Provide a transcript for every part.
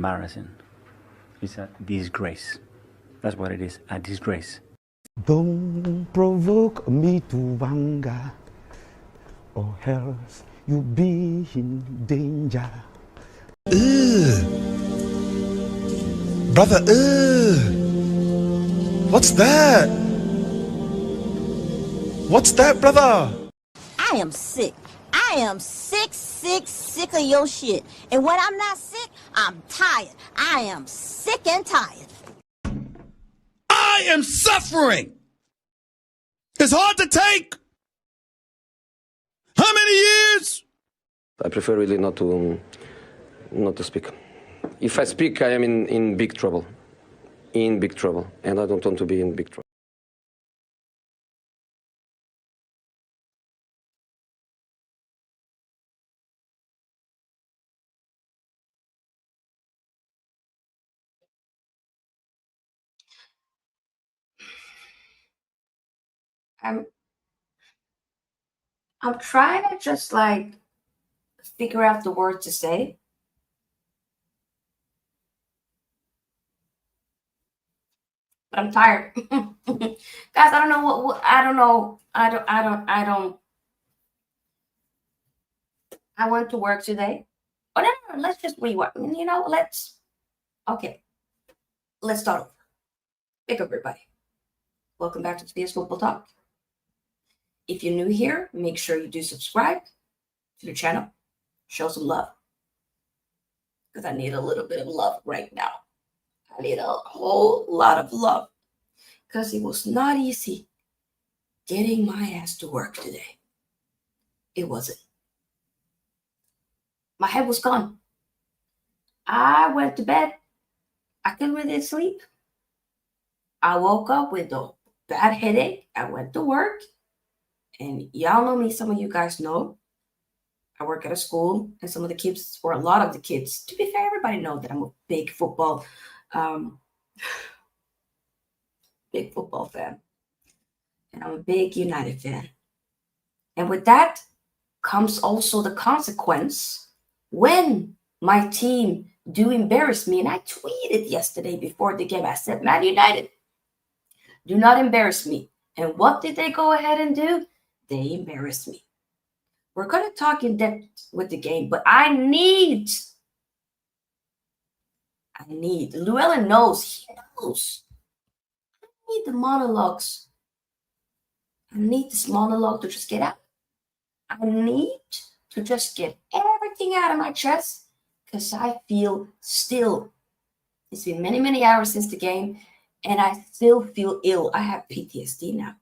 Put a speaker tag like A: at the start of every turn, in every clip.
A: embarrassing. It's a disgrace. That's what it is, a disgrace.
B: Don't provoke me to anger, or else you'll be in danger.
C: Brother, what's that? What's that, brother?
D: I am sick. I am sick of your shit. And when I'm not sick, I'm tired. I am sick and tired.
C: I am suffering. It's hard to take. How many years?
E: I prefer really not to speak. If I speak, I am in big trouble. In big trouble. And I don't want to be in big trouble.
F: I'm trying to just like figure out the word to say. But I'm tired. Guys, I don't know what I don't know. I went to work today. Oh no, let's just rewind. Okay. Let's start over. Pick up everybody. Welcome back to Today's Football Talk. If you're new here, make sure you do subscribe to the channel. Show some love. Because I need a little bit of love right now. I need a whole lot of love. Because it was not easy getting my ass to work today. It wasn't. My head was gone. I went to bed. I couldn't really sleep. I woke up with a bad headache. I went to work. And y'all know me. Some of you guys know. I work at a school. And some of the kids, or a lot of the kids, to be fair, everybody knows that I'm a big football fan. And I'm a big United fan. And with that comes also the consequence when my team do embarrass me. And I tweeted yesterday before the game. I said, Man United, do not embarrass me. And what did they go ahead and do? They embarrassed me. We're going to talk in depth with the game, but I need, Llewellyn knows, he knows. I need the monologues. I need this monologue to just get out. I need to just get everything out of my chest because I feel still. It's been many, many hours since the game, and I still feel ill. I have PTSD now.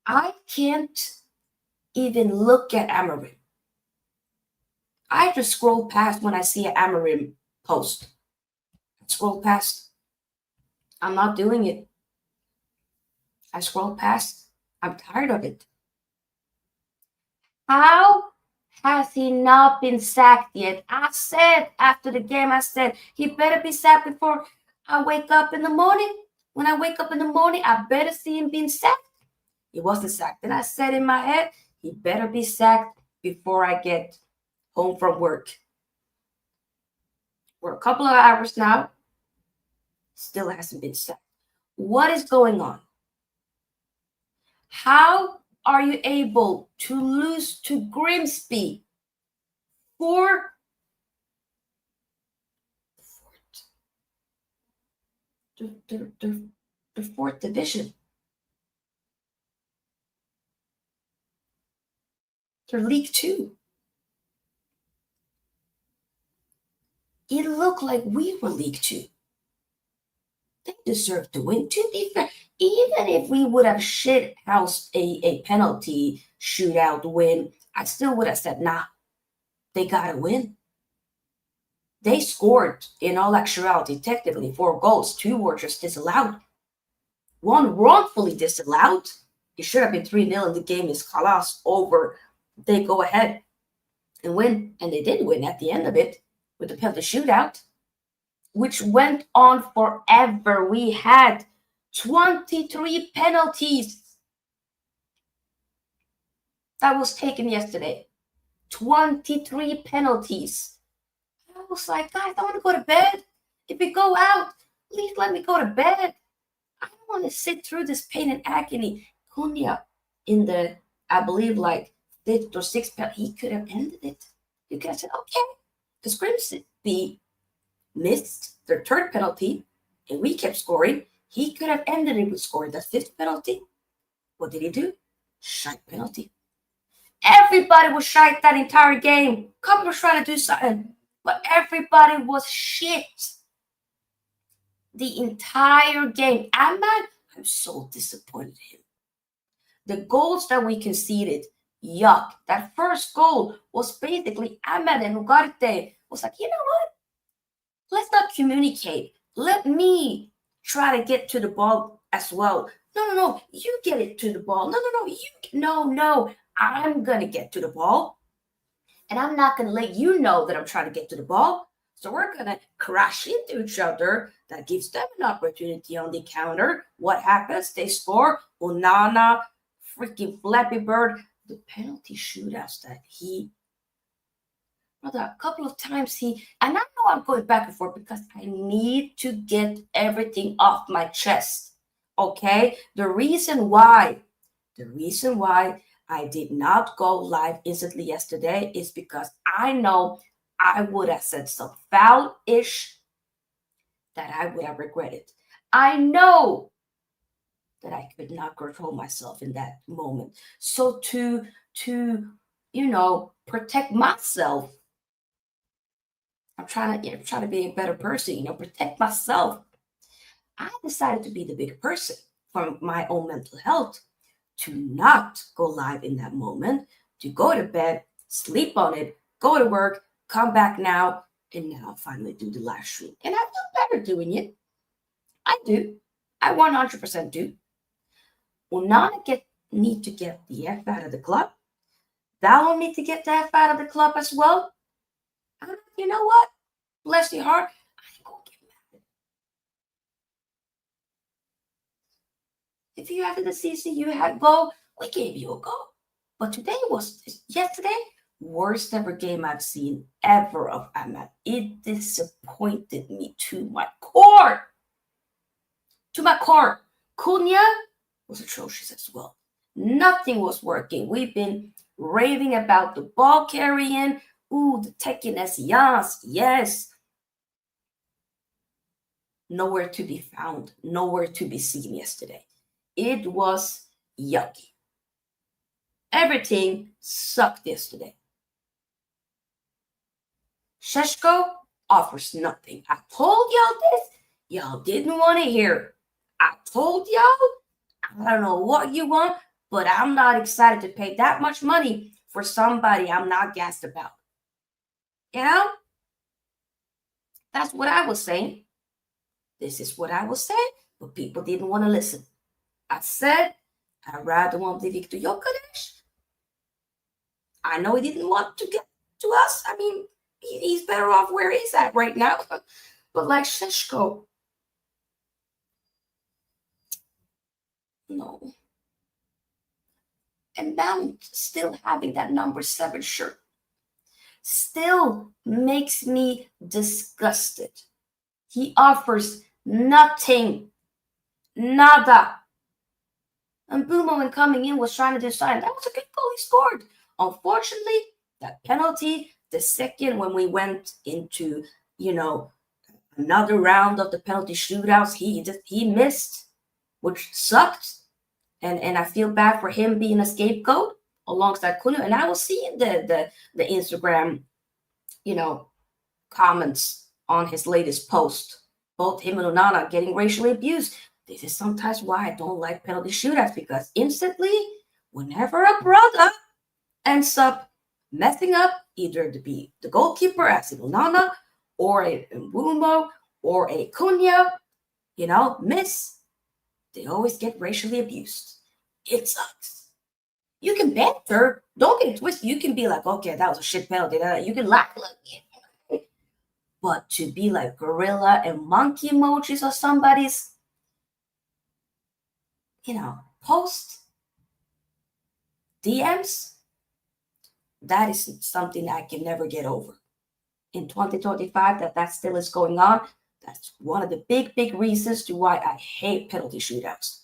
F: I can't even look at Amorim. I just scroll past when I see an Amorim post. I scroll past. I'm not doing it. I scroll past. I'm tired of it. How has he not been sacked yet? I said after the game, I said, he better be sacked before I wake up in the morning. When I wake up in the morning, I better see him being sacked. He wasn't sacked. And I said in my head, he better be sacked before I get home from work. We're a couple of hours now. Still hasn't been sacked. What is going on? How are you able to lose to Grimsby for the fourth division? They're League Two. It looked like we were League Two. They deserve to win. To be fair, even if we would have shithoused a penalty shootout win, I still would have said, nah, they gotta win. They scored, in all actuality, technically 4 goals. 2 were just disallowed. 1 wrongfully disallowed. It should have been 3-0 and the game is khalas over. They go ahead and win. And they did win at the end of it with the penalty shootout, which went on forever. We had 23 penalties that was taken yesterday. 23 penalties. How was like, guys, I want to go to bed. If we go out, please let me go to bed. I don't want to sit through this pain and agony. Cunha in the, I believe, like 5th or 6th penalty, he could have ended it. You could have said, okay, because Grimsby missed their 3rd penalty and we kept scoring. He could have ended it with scoring the 5th penalty. What did he do? Shite penalty. Everybody was shite that entire game. Couple was trying to do something, but everybody was shit. The entire game. Ahmad, I'm so disappointed in him. The goals that we conceded, yuck. That first goal was basically Ahmad and Ugarte was like, you know what? Let's not communicate. Let me try to get to the ball as well. No. You get it to the ball. No. I'm going to get to the ball. And I'm not going to let you know that I'm trying to get to the ball. So we're going to crash into each other. That gives them an opportunity on the counter. What happens? They score. Onana, freaking Flappy Bird. The penalty shootouts that a couple of times and I know I'm going back and forth because I need to get everything off my chest. Okay? The reason why I did not go live instantly yesterday is because I know I would have said some foul-ish that I would have regretted. I know that I could not control myself in that moment. So to protect myself, I'm trying to be a better person, protect myself. I decided to be the bigger person for my own mental health, to not go live in that moment, to go to bed, sleep on it, go to work, come back now, and now finally do the live stream. And I feel better doing it. I do. I 100% do. Onana need to get the F out of the club. Dalot need to get the F out of the club as well. And you know what? Bless your heart. I ain't gonna get mad. If you after the season you had goal, we gave you a goal. But yesterday, worst ever game I've seen ever of Ahmad. It disappointed me to my core. Cunha was atrocious as well. Nothing was working. We've been raving about the ball carrying. Ooh, the techiness, yes. Nowhere to be found, nowhere to be seen yesterday. It was yucky. Everything sucked yesterday. Šeško offers nothing. I told y'all this. Y'all didn't want to hear. I told y'all, I don't know what you want, but I'm not excited to pay that much money for somebody I'm not gassed about. You know? That's what I was saying. This is what I was saying, but people didn't want to listen. I said, I'd rather want Victor Jokeres. I know he didn't want to get to us. I mean, he's better off where he's at right now. But like Šeško, no. And Mount still having that number 7 shirt still makes me disgusted. He offers nothing. Nada. And Mbeumo, when coming in, was trying to decide. That was a good goal he scored. Unfortunately, that penalty, the second when we went into, another round of the penalty shootouts, he missed, which sucked. And I feel bad for him being a scapegoat alongside Cunha. And I was seeing the Instagram, comments on his latest post. Both him and Onana getting racially abused. This is sometimes why I don't like penalty shootouts, because instantly, whenever a brother ends up messing up, either to be the goalkeeper as in Onana, or a Mbeumo, or a Cunha, miss, they always get racially abused. It sucks. You can banter. Don't get it twisted. You can be like, okay, that was a shit penalty. You can laugh. But to be like gorilla and monkey emojis or somebody's, post DMs, that is something I can never get over. in 2025 that still is going on. That's one of the big reasons to why I hate penalty shootouts.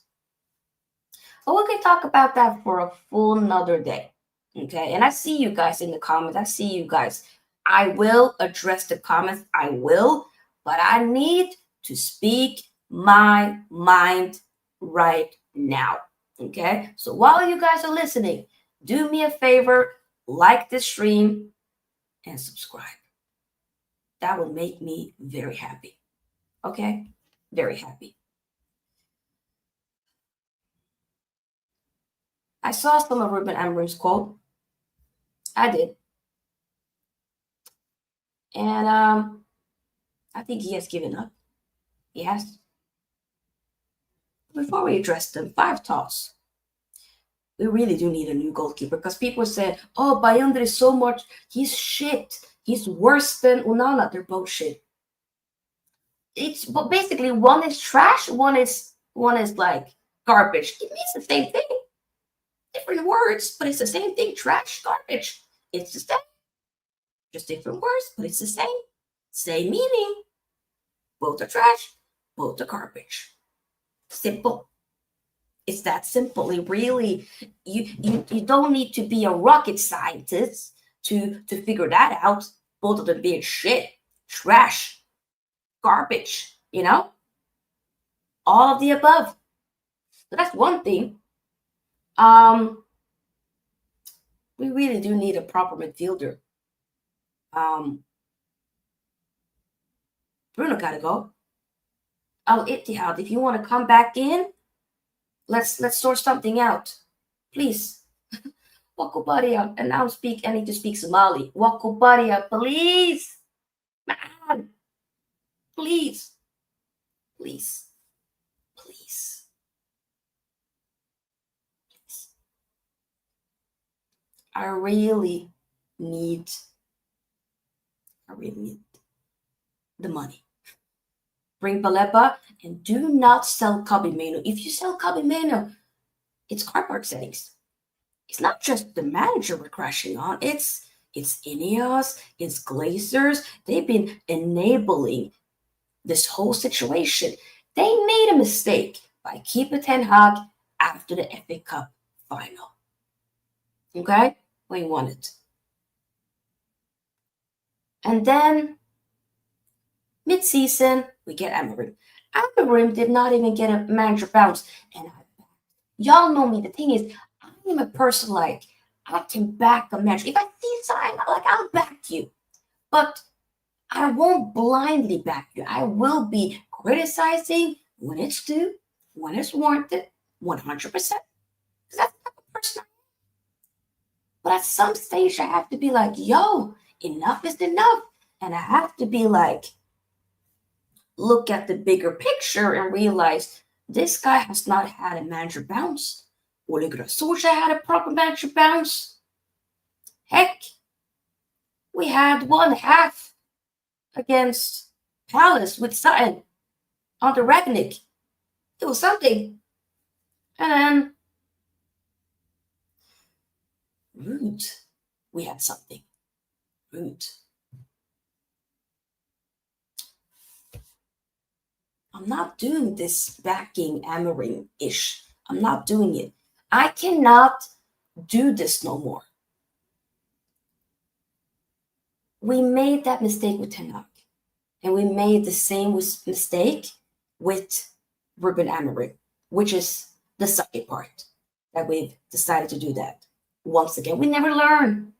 F: But we can talk about that for a full another day. Okay, and I see you guys in the comments. I see you guys. I will address the comments. I will, but I need to speak my mind right now. Okay, so while you guys are listening, do me a favor, like this stream and subscribe. That will make me very happy. Okay, very happy. I saw some of Ruben Amorim's quote. I did. And I think he has given up. He has. Before we address them, 5 thoughts. We really do need a new goalkeeper because people said, oh, Bayandre is so much, he's shit. He's worse than Onana. They're both shit. But basically one is trash, one is like garbage. It means the same thing. Different words, but it's the same thing. Trash, garbage. It's the same. Just different words, but it's the same. Same meaning. Both are trash, both are garbage. Simple. It's that simple. It really, you don't need to be a rocket scientist to figure that out. Both of them being shit, trash, garbage, you know? All of the above. So that's one thing. We really do need a proper midfielder. Bruno gotta go. Ittihad, if you want to come back in, let's sort something out. Please. Wakubaria, and I need to speak Somali. Wakubaria, please. Man. Please. Please. Please. Please. I really need the money. Bring Baleba and do not sell Casemiro. If you sell Casemiro, it's car park settings. It's not just the manager we're crashing on. It's Ineos, it's Glazers. They've been enabling this whole situation. They made a mistake by keeping Ten Hag after the FA Cup final. Okay? We won it. And then mid-season, we get Amorim. Amorim did not even get a manager bounce. And y'all know me. The thing is, I'm a person like, I can back a manager. If I see something, I'll back you. But I won't blindly back you. I will be criticizing when it's due, when it's warranted, 100%. That's not a person. But at some stage, I have to be like, yo, enough is enough. And I have to be like, look at the bigger picture and realize this guy has not had a manager bounce. Ole Gunnar Solskjaer had a proper manager bounce. Heck, we had one half against Palace with Sutton under Ragnick. It was something. And then Rude, we had something. Rude. I'm not doing this backing Amorim-ish. I'm not doing it. I cannot do this no more. We made that mistake with Ten Hag. And we made the same mistake with Ruben Amorim, which is the second part that we've decided to do that. Once again, we never learn.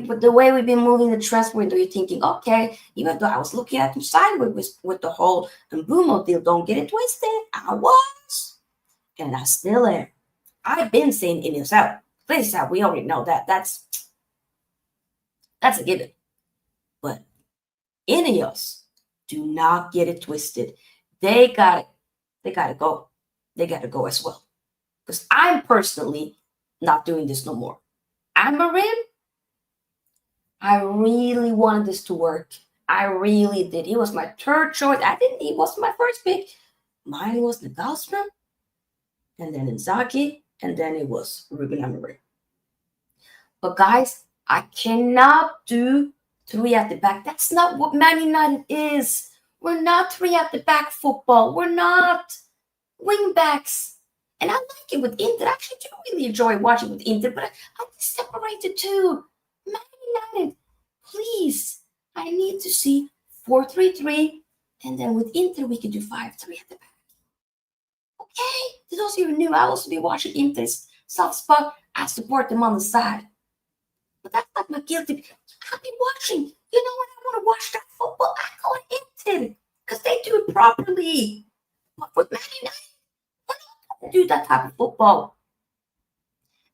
F: But the way we've been moving the transfer window, you're thinking, okay, even though I was looking at them sideways with the whole Mbeumo deal, don't get it twisted. I was. And I still am. I've been saying Ineos out. Place out. We already know that. That's a given. But Ineos, do not get it twisted. They gotta go. They gotta go as well. Because I'm personally not doing this no more. Amorim, I really wanted this to work. I really did. He was my third choice. He wasn't my first pick. Mine was Nagelsmann, and then Inzaghi, and then it was Ruben Amorim. But guys, I cannot do 3 at the back. That's not what Man United is. We're not 3 at the back football. We're not wing backs. And I like it with Inter. I actually do really enjoy watching with Inter, but I separate the two. Man United, please. I need to see 4-3-3, and then with Inter we can do 5-3 at the back. Okay, for those of you who knew, I also be watching Inter's soft spot. I support them on the side. But that's not my guilty. I'll be watching. You know when I want to watch that football, I go on Inter because they do it properly. But with Man United, we're not going to do that type of football.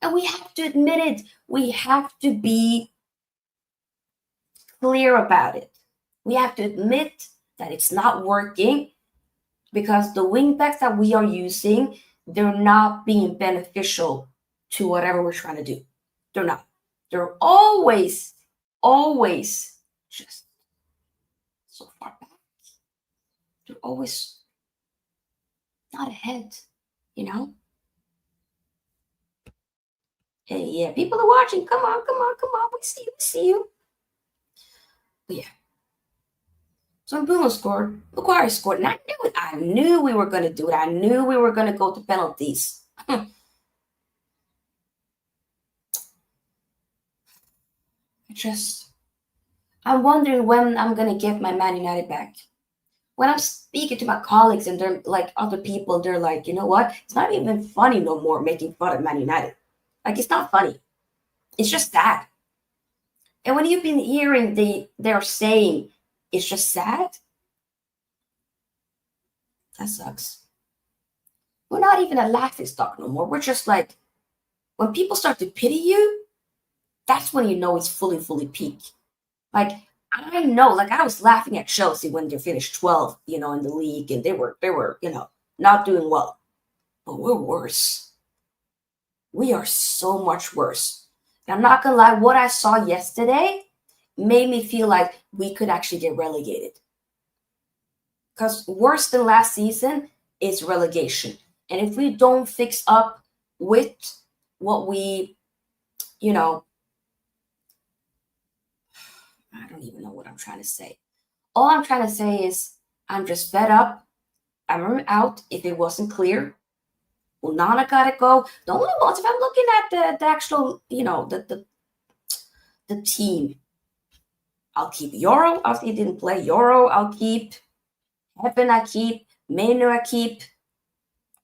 F: And we have to admit it. We have to be clear about it. We have to admit that it's not working because the wing backs that we are using, they're not being beneficial to whatever we're trying to do. They're not. They're always just so far back. They're always not ahead, you know? Hey, yeah, people are watching. Come on. We see you. But yeah. So Bruno scored. Maguire scored. And I knew we were going to do it. I knew we were going to go to penalties. I'm wondering when I'm going to get my Man United back. When I'm speaking to my colleagues and they're like other people, they're like, you know what? It's not even funny no more making fun of Man United. Like, it's not funny. It's just sad. And when you've been hearing they're saying it's just sad, that sucks. We're not even a laughing stock no more. We're just like, when people start to pity you, that's when you know it's fully peak. Like, I know, like I was laughing at Chelsea when they finished 12th, in the league, and they were, not doing well. But we're worse. We are so much worse. And I'm not gonna lie, what I saw yesterday made me feel like we could actually get relegated. Because worse than last season is relegation. And if we don't fix up with what we, I don't even know what I'm trying to say. All I'm trying to say is I'm just fed up. I'm out if it wasn't clear. Onana gotta go. The only ones, if I'm looking at the actual, the team, I'll keep Yoro. After he didn't play Yoro, I'll keep. Heaven, I keep. Menu, I keep.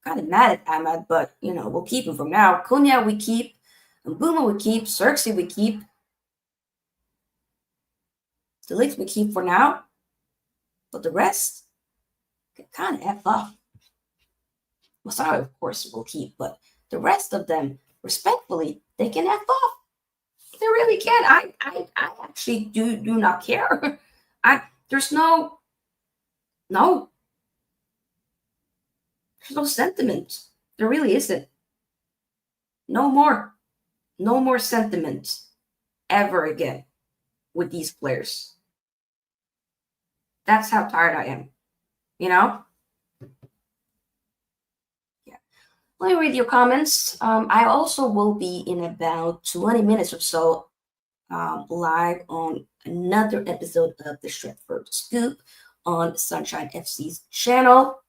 F: I'm kind of mad at Ahmad, but, we'll keep him from now. Cunha, we keep. Mbeumo, we keep. Zirkzee, we keep. The Ligt we keep for now, but the rest can kind of F off. Mazraoui, of course, will keep, but the rest of them, respectfully, they can F off. They really can. I actually do not care. There's no sentiment. There really isn't. No more sentiment ever again with these players. That's how tired I am. Yeah. Let me read your comments. I also will be in about 20 minutes or so live on another episode of the Stretford Scoop on Sunshine FC's channel.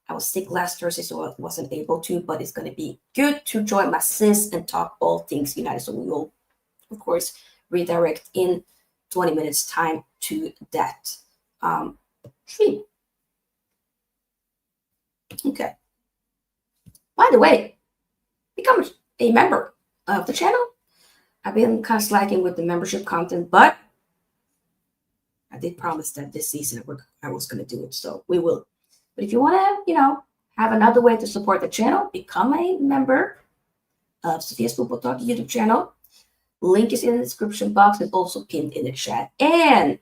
F: I was sick last Thursday, so I wasn't able to, but it's going to be good to join my sis and talk all things United. So we will, of course, redirect in 20 minutes time to that stream. Okay. By the way, become a member of the channel. I've been kind of slacking with the membership content, but I did promise that this season I was going to do it, so we will. But if you want to, have another way to support the channel, become a member of Sophia's Football Talk YouTube channel. Link is in the description box and also pinned in the chat. And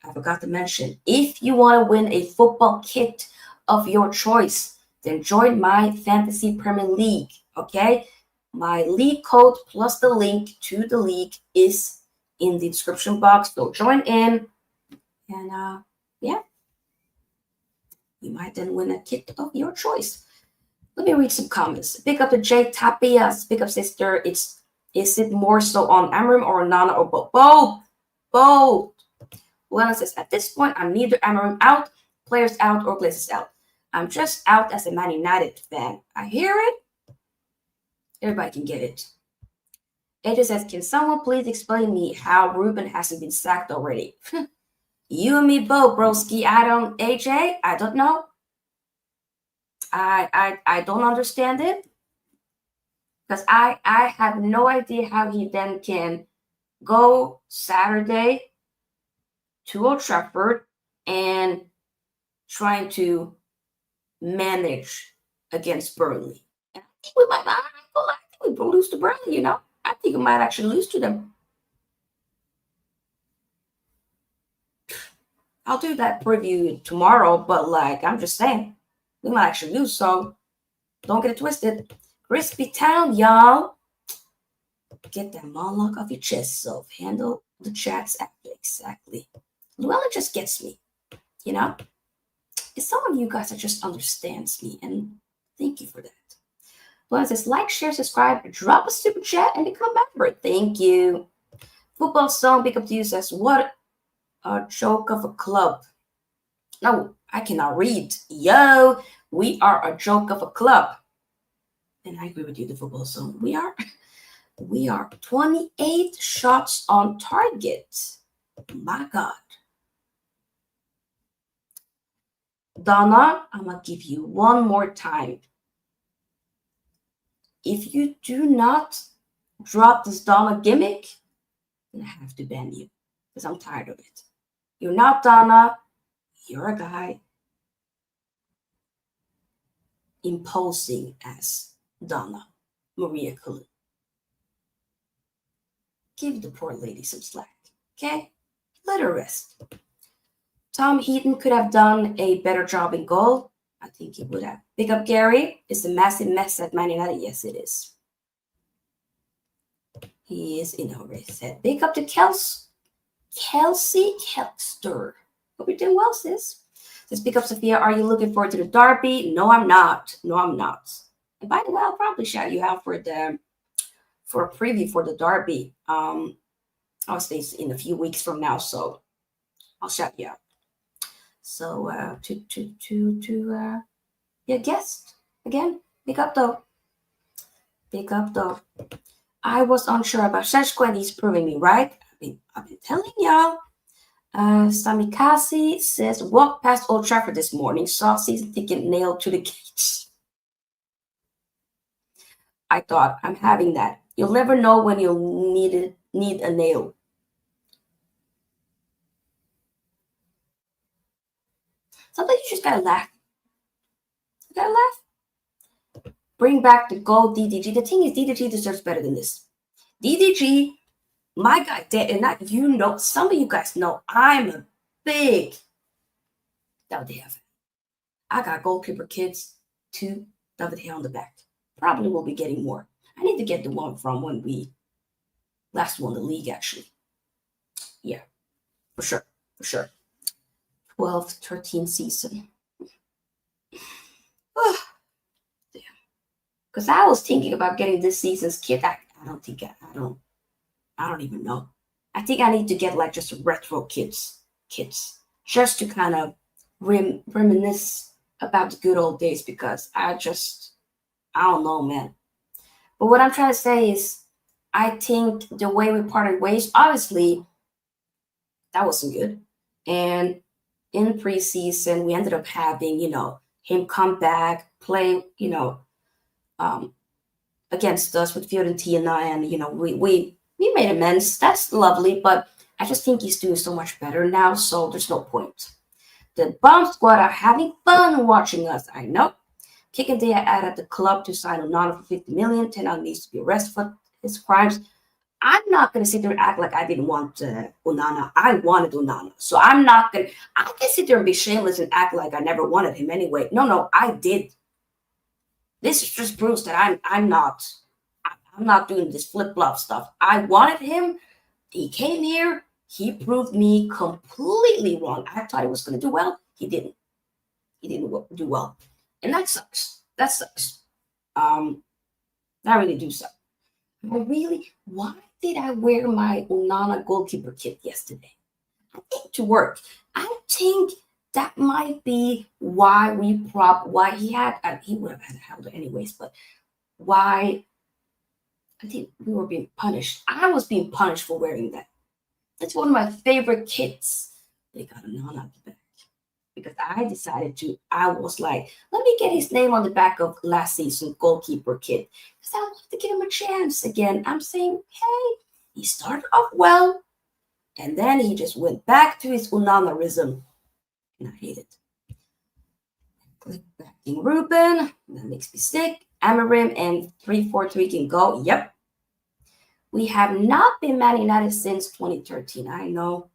F: I forgot to mention, if you want to win a football kit of your choice, then join my Fantasy Premier League, okay? My league code plus the link to the league is in the description box. So join in, and yeah, you might then win a kit of your choice. Let me read some comments. Pick up the J Tapias. Pick up sister. Is it more so on Amorim or Onana or both? Both. Lena says, at this point, I'm neither Amorim out, players out, or Glazes out. I'm just out as a Man United fan. I hear it. Everybody can get it. AJ says, can someone please explain me how Ruben hasn't been sacked already? You and me both, broski. AJ, I don't know. I don't understand it. Because I have no idea how he then can go Saturday to Old Trafford and trying to manage against Burnley. And I think we might not. I think we lose to Burnley, you know. I think we might actually lose to them. I'll do that preview tomorrow, but like I'm just saying, we might actually lose, so don't get it twisted. Crispy Town, y'all. Get that monologue off your chest, so handle the chats after. Exactly. Luella just gets me, you know? It's some of you guys that just understands me, and thank you for that. Luella says, like, share, subscribe, drop a super chat, and become a member. Thank you. Football Song, big up to you, says, what a joke of a club. No, I cannot read. Yo, we are a joke of a club. And I agree with you, the Football Song. We are 28 shots on target. My God. Donna, I'm going to give you one more time. If you do not drop this Donna gimmick, then I have to ban you because I'm tired of it. You're not Donna. You're a guy imposing as Donna Maria Cullen. Give the poor lady some slack, okay? Let her rest. Tom Heaton could have done a better job in goal. I think he would have. Pick up Gary. It's a massive mess at Man United. Yes, it is. He is in over his head. Pick up to Kelsey Kelster. Hope you're doing well, sis. Says, pick up Sophia. Are you looking forward to the derby? No, I'm not. No, I'm not. And by the way, I'll probably shout you out for a preview for the derby. I'll stay in a few weeks from now, so I'll shout you out. So yeah, guest again. Pick up though. I was unsure about Sheshko, and he's proving me right. I've been telling y'all. Samikasi says, walked past Old Trafford this morning, saw season ticket nailed to the gates. I thought, I'm having that. You'll never know when you'll need a nail. Sometimes you just gotta laugh. You gotta laugh. Bring back the gold DDG. The thing is, DDG deserves better than this. DDG, my guy, and not you know, some of you guys know I'm a big David De Gea fan. I got goalkeeper kids to David De Gea on the back. Probably will be getting more. I need to get the one from when we last won the league, actually. Yeah, for sure. 12-13 season. Oh, damn. Because I was thinking about getting this season's kit. I don't even know. I think I need to get like just retro kits just to kind of reminisce about the good old days, because I don't know, man. But what I'm trying to say is, I think the way we parted ways, obviously, that wasn't good. And in preseason, we ended up having, him come back, play, against us with Fiorentina, and, we made amends. That's lovely, but I just think he's doing so much better now, so there's no point. The Bomb Squad are having fun watching us, I know. Kicking Dia added the club to sign Onana for 50 million. Tenag needs to be arrested for his crimes. I'm not going to sit there and act like I didn't want Onana. I wanted Onana. So I can sit there and be shameless and act like I never wanted him anyway. No, I did. This just proves that I'm not doing this flip-flop stuff. I wanted him. He came here. He proved me completely wrong. I thought he was going to do well. He didn't. He didn't do well. And that sucks. That really do suck. Why did I wear my Onana goalkeeper kit yesterday? I think to work. I think that might be why why he would have had a helmet anyways, but why I think we were being punished. I was being punished for wearing that. It's one of my favorite kits. They got a non at the back. Because I was like, let me get his name on the back of last season's goalkeeper kit. Because I want to give him a chance again. I'm saying, hey, he started off well. And then he just went back to his Onanarism. And I hate it. Click back in Ruben. That makes me sick. Amorim and 3-4-3 can go. Yep. We have not been Man United since 2013. I know.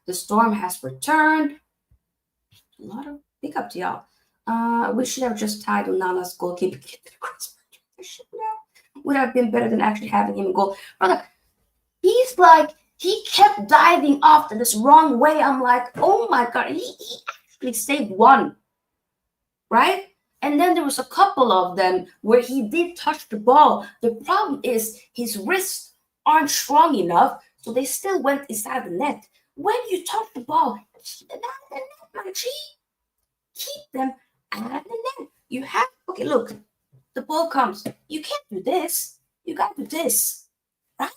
F: The storm has returned. A lot of big up to y'all. We should have just tied Onana's goalkeeper. Would have been better than actually having him in goal. Brother, he's like, he kept diving off to this wrong way. I'm like, oh my God, he actually saved one, right? And then there was a couple of them where he did touch the ball. The problem is his wrists aren't strong enough, so they still went inside the net. When you touch the ball, keep them out of the net, my G. Keep them out of the net. You have, okay, look, the ball comes. You can't do this. You got to do this, right?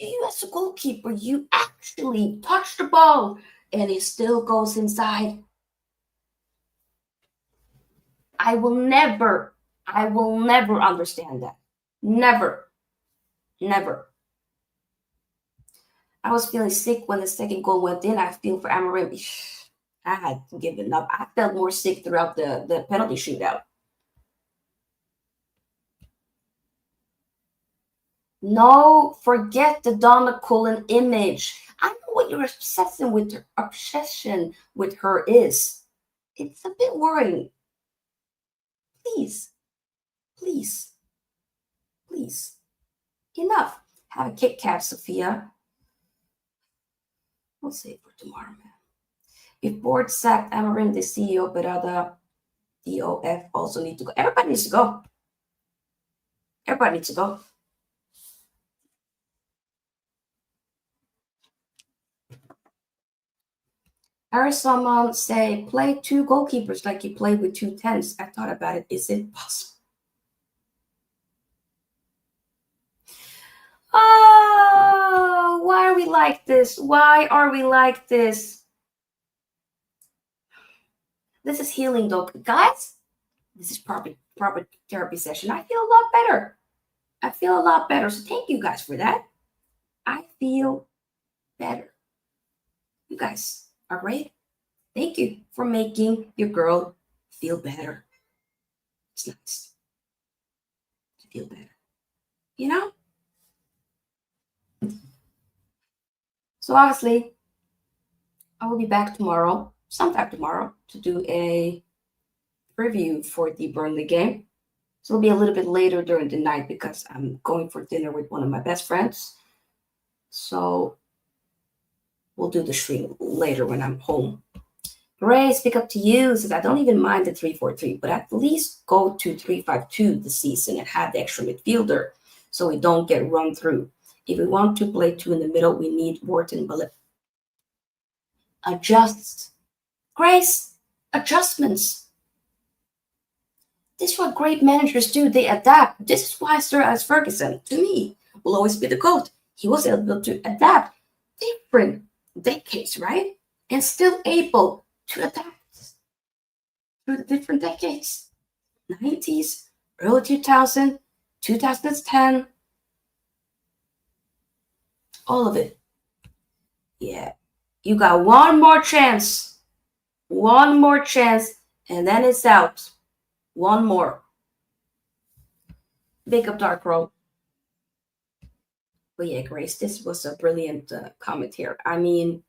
F: You as a goalkeeper, you actually touch the ball and it still goes inside. I will never understand that. Never. I was feeling sick when the second goal went in. I feel for Amorim. I had given up. I felt more sick throughout the penalty shootout. No, forget the Donna Cullen image. I know what your obsession with her is. It's a bit worrying. Please. Enough. Have a Kit Kat, Sophia. We'll save for tomorrow, man. If board sacked Amorim, the CEO, but other DOF also need to go. Everybody needs to go. I heard someone say, play two goalkeepers like you play with 2 10s. I thought about it. Is it possible? Oh, why are we like this? This is healing, though. Guys, this is proper therapy session. I feel a lot better. So thank you guys for that. I feel better. You guys are great. Thank you for making your girl feel better. It's nice to feel better. You know? So obviously, I will be back sometime tomorrow, to do a preview for the Burnley game. So it'll be a little bit later during the night because I'm going for dinner with one of my best friends. So we'll do the stream later when I'm home. Grace, pick up to you. Says, I don't even mind the 3-4-3, but at least go to 3-5-2 this season and have the extra midfielder so we don't get run through. If we want to play 2 in the middle, we need Wharton Bullet. Adjust. Grace, adjustments. This is what great managers do. They adapt. This is why Sir Alex Ferguson, to me, will always be the GOAT. He was able to adapt different decades, right? And still able to adapt through the different decades. 90s, early 2000, 2010, all of it. Yeah. You got one more chance, and then it's out. One more. Big up Dark Row. But yeah, Grace, this was a brilliant comment here. I mean,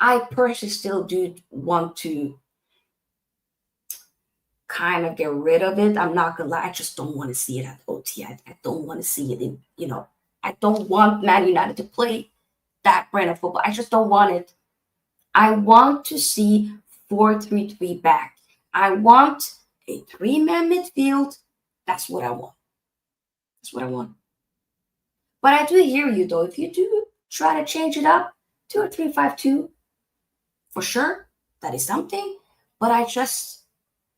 F: I personally still do want to kind of get rid of it. I'm not gonna lie, I just don't want to see it at OT. I don't want to see it in, I don't want Man United to play that brand of football. I just don't want it. I want to see 4-3-3 back. I want a 3-man midfield. That's what I want. But I do hear you, though. If you do try to change it up to a 3-5-2, for sure, that is something. But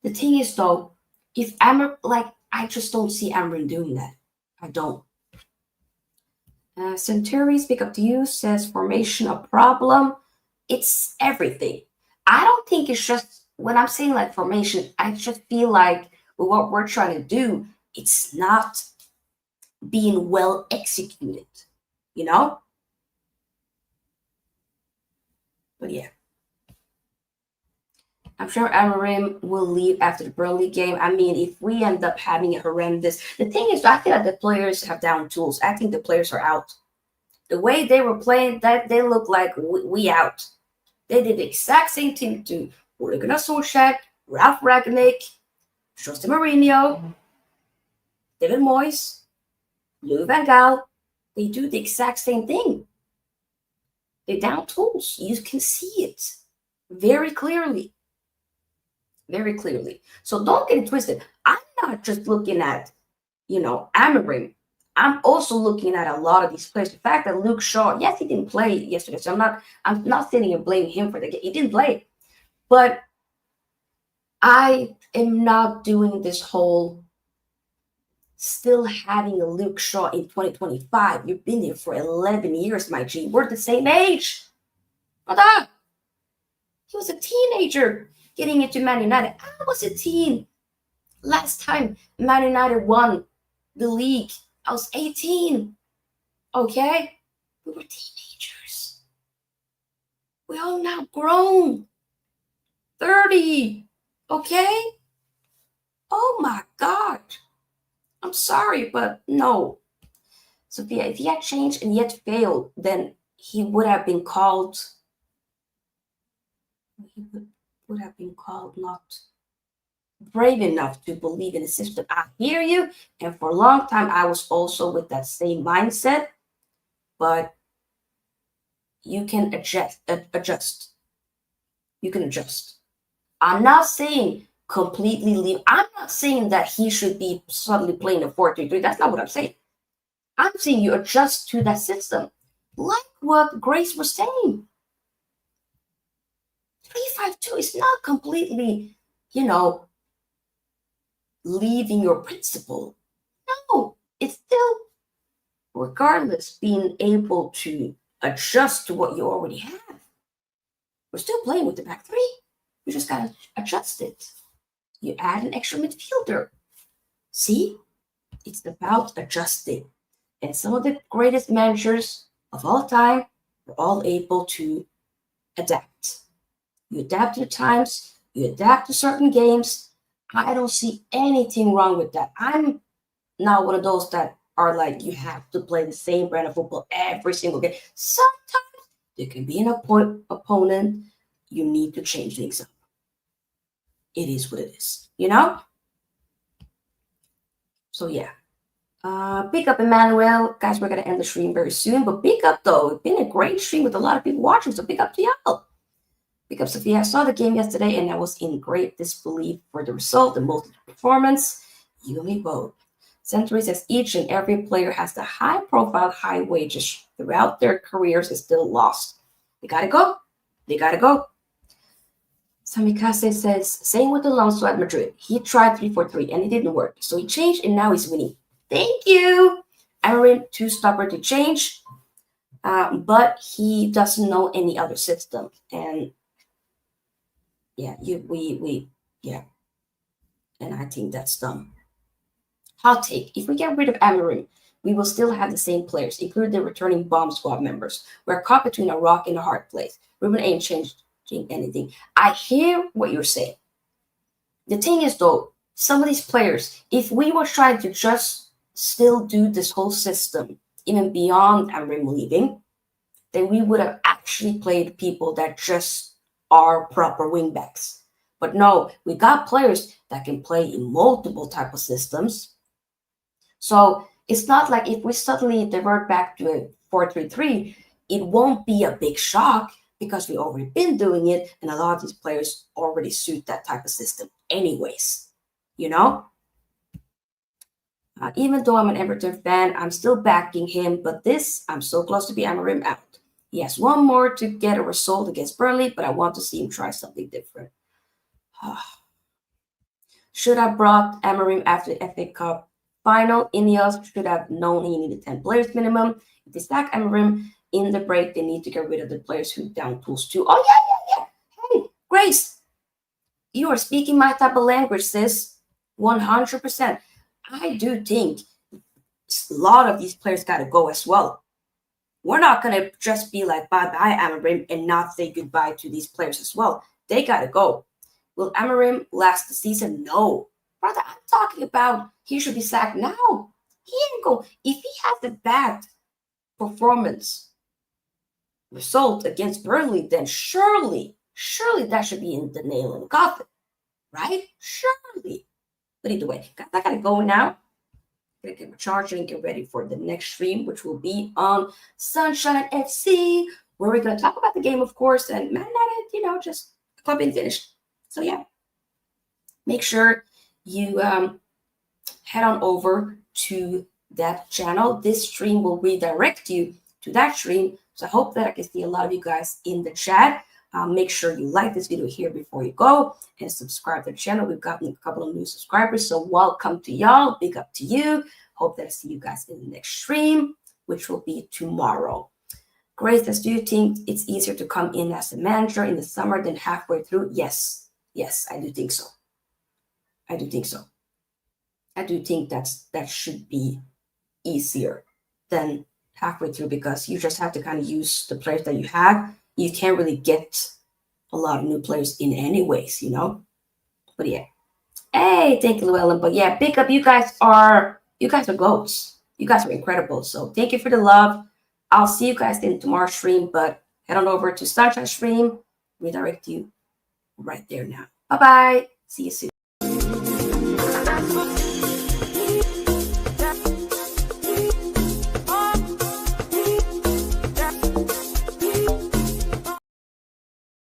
F: the thing is, though, if I just don't see Amorim doing that. I don't. Centauri's pick up to you says formation a problem. It's everything. I don't think it's just when I'm saying like formation, I just feel like what we're trying to do, it's not being well executed, you know? But yeah. I'm sure Amorim will leave after the Burnley game. I mean, if we end up having a horrendous... The thing is, I think that the players have down tools. I think the players are out. The way they were playing, that they look like we out. They did the exact same thing to Ole Gunnar Solskjaer, Ralph Ragnick, Jose Mourinho, David Moyes, Louis van Gaal. They do the exact same thing. They're down tools. You can see it very clearly. Very clearly. So don't get it twisted. I'm not just looking at, Amorim. I'm also looking at a lot of these players. The fact that Luke Shaw, yes, he didn't play yesterday, so I'm not sitting here blaming him for the game. He didn't play. But I am not doing this whole still having a Luke Shaw in 2025. You've been there for 11 years, my G. We're the same age. Brother, he was a teenager getting into Man United. I was a teen. Last time Man United won the league, I was 18. Okay? We were teenagers. We all now grown. 30. Okay? Oh my God. I'm sorry, but no. Sophia, if he had changed and yet failed, then he would have been called. He would have been called not brave enough to believe in the system. I hear you. And for a long time, I was also with that same mindset. But you can adjust. You can adjust. I'm not saying completely leave. I'm not saying that he should be suddenly playing a 4-3-3. That's not what I'm saying. I'm saying you adjust to that system. Like what Grace was saying. 3-5-2 is not completely, leaving your principle. No, it's still, regardless, being able to adjust to what you already have. We're still playing with the back three. You just got to adjust it. You add an extra midfielder. See? It's about adjusting. And some of the greatest managers of all time were all able to adapt. You adapt to the times. You adapt to certain games. I don't see anything wrong with that. I'm not one of those that are like, you have to play the same brand of football every single game. Sometimes there can be an opponent. You need to change things up. It is what it is, So, yeah. Big up, Emmanuel. Guys, we're going to end the stream very soon. But big up, though. It's been a great stream with a lot of people watching. So, big up to y'all. Big up, Sophia. I saw the game yesterday, and I was in great disbelief for the result, the multi-performance. You and me both. Century says each and every player has the high-profile, high wages throughout their careers is still lost. They got to go. They got to go. Samikaze says, same with Alonso at Madrid. He tried 3-4-3 and it didn't work. So he changed and now he's winning. Thank you. Amorim, too stubborn to change. But he doesn't know any other system. And yeah, And I think that's dumb. Hot take. If we get rid of Amorim, we will still have the same players, including the returning bomb squad members. We're caught between a rock and a hard place. Ruben ain't changing anything. I hear what you're saying. The thing is, though, some of these players, if we were trying to just still do this whole system, even beyond Amorim leaving, then we would have actually played people that just are proper wingbacks. But no, we got players that can play in multiple type of systems. So it's not like if we suddenly divert back to a 4-3-3, it won't be a big shock because we've already been doing it, and a lot of these players already suit that type of system anyways, Even though I'm an Everton fan, I'm still backing him. But this, I'm so close to be Amorim out. He has one more to get a result against Burnley, but I want to see him try something different. Should have brought Amorim after the FA Cup final. Ineos should have known he needed 10 players minimum. If they stack Amorim in the break, they need to get rid of the players who down tools too. Oh, yeah. Hey, Grace, you are speaking my type of language, sis. 100%. I do think a lot of these players got to go as well. We're not going to just be like, bye-bye, Amorim, and not say goodbye to these players as well. They got to go. Will Amorim last the season? No. Brother, I'm talking about he should be sacked now. He ain't go. If he has a bad performance result against Burnley, then surely that should be in the nail in the coffin, right? Surely. But either way, guys, I gotta go now. I'm gonna get my charger and get ready for the next stream, which will be on Sunshine FC, where we're gonna talk about the game, of course, and Man United, just club being finished. So yeah, make sure you head on over to that channel. This stream will redirect you to that stream. So I hope that I can see a lot of you guys in the chat. Make sure you like this video here before you go and subscribe to the channel. We've gotten a couple of new subscribers, so welcome to y'all. Big up to you. Hope that I see you guys in the next stream, which will be tomorrow. Grace says, do you think it's easier to come in as a manager in the summer than halfway through? Yes, I do think so. I do think that should be easier than halfway through, because you just have to kind of use the players that you have. You can't really get a lot of new players in anyways, But yeah. Hey, thank you, Llewellyn. But yeah, big up. You guys are goats. You guys are incredible. So thank you for the love. I'll see you guys in tomorrow's stream, but head on over to Sunshine stream. Redirect you right there now. Bye-bye. See you soon.